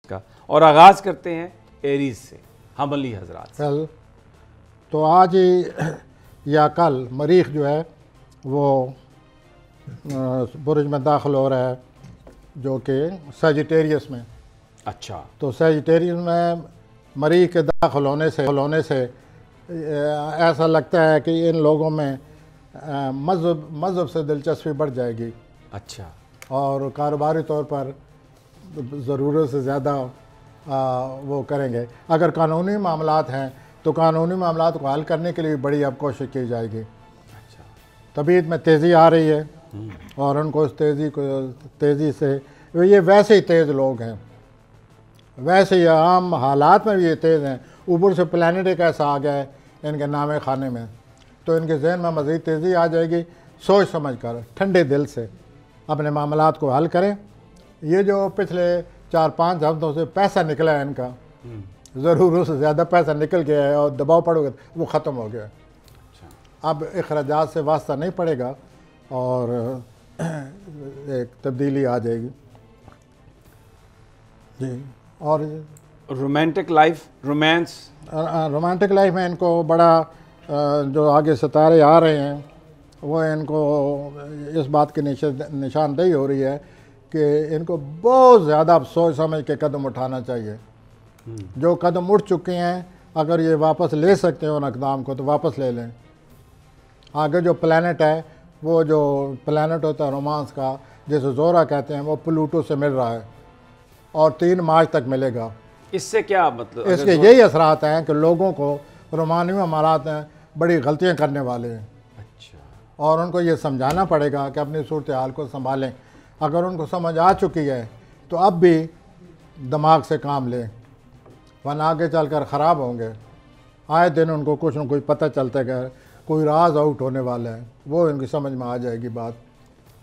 का। और आगाज़ करते हैं एरीज से, हमली हजरात से। कल तो आज ही या कल मरीख जो है वो बुर्ज में दाखिल हो रहा है, जो कि सजिटेरियस में। अच्छा, तो सजिटेरियस में मरीख के दाखिल होने से ऐसा लगता है कि इन लोगों में मज़हब से दिलचस्पी बढ़ जाएगी। अच्छा, और कारोबारी तौर पर ज़रूरत से ज़्यादा वो करेंगे। अगर कानूनी मामलात हैं तो कानूनी मामलात को हल करने के लिए बड़ी अब कोशिश की जाएगी। अच्छा, तबीयत में तेज़ी आ रही है और उनको उस तेज़ी से ये वैसे ही तेज़ लोग हैं, वैसे ही आम हालात में भी ये तेज़ हैं। ऊपर से प्लानट एक ऐसा आ गया है इनके नामे खाने में, तो इनके जहन में मज़ीद तेज़ी आ जाएगी। सोच समझ कर ठंडे दिल से अपने मामलात को हल करें। ये जो पिछले 4-5 हफ्तों से पैसा निकला है इनका, ज़रूरत से ज़्यादा पैसा निकल गया है और दबाव पड़ गया, वो ख़त्म हो गया। अब अखराजात से वास्ता नहीं पड़ेगा और एक तब्दीली आ जाएगी जी। और रोमांटिक लाइफ, रोमांटिक लाइफ में इनको बड़ा जो आगे सितारे आ रहे हैं वो इनको इस बात की निशानदेही हो रही है कि इनको बहुत ज़्यादा अब सोच समझ के कदम उठाना चाहिए। जो कदम उठ चुके हैं अगर ये वापस ले सकते हैं उन अक़दाम को तो वापस ले लें। आगे जो प्लैनेट है, वो जो प्लैनेट होता है रोमांस का, जैसे जोरा कहते हैं, वो प्लूटो से मिल रहा है और 3 मार्च तक मिलेगा। इससे क्या मतलब? इसके यही असरात हैं कि लोगों को रोमानी मामलात हैं बड़ी गलतियां करने वाले हैं। अच्छा, और उनको ये समझाना पड़ेगा कि अपनी सूरत हाल को संभालें। अगर उनको समझ आ चुकी है तो अब भी दिमाग से काम लें, वरना आगे चलकर ख़राब होंगे। आए दिन उनको कुछ न कुछ पता चलता है, कोई राज आउट होने वाला है, वो इनकी समझ में आ जाएगी बात,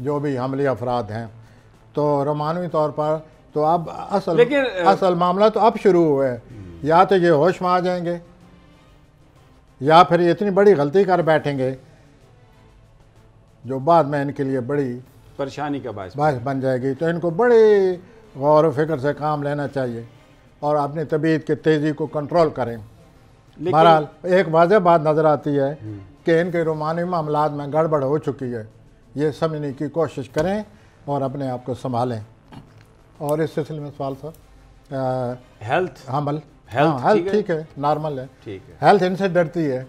जो भी हमली अफराद हैं। तो रोमानवी तौर पर तो अब असल मामला तो अब शुरू हुआ है। या तो ये होश में आ जाएंगे या फिर ये इतनी बड़ी गलती कर बैठेंगे जो बाद में इनके लिए बड़ी परेशानी का बायस बन जाएगी। तो इनको बड़े गौर व फिक्र से काम लेना चाहिए और अपनी तबीयत की तेज़ी को कंट्रोल करें। बहरहाल एक वाज़ेह बात नज़र आती है कि इनके रोमानी मामलात में गड़बड़ हो चुकी है। ये समझने की कोशिश करें और अपने आप को संभालें। और इस सिलसिले में सवाल सर, हेल्थ, हमल हेल्थ ठीक है, नॉर्मल है। ठीक है। हेल्थ इनसे डरती है,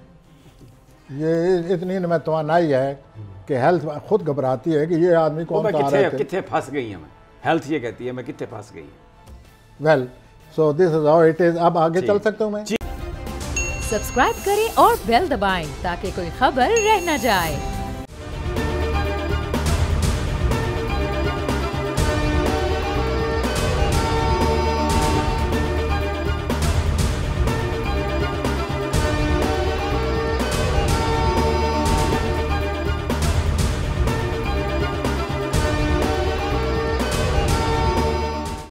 ये इतनी में तवानाई है कि हेल्थ खुद घबराती है कि ये आदमी कौन सा आ रहा है, कितने फंस गई है। मैं हेल्थ ये कहती है मैं कितने फंस गई। Well so this is how it is. अब आगे चल सकता हूँ मैं। सब्सक्राइब करें और बेल दबाएं ताकि कोई खबर रह न जाए।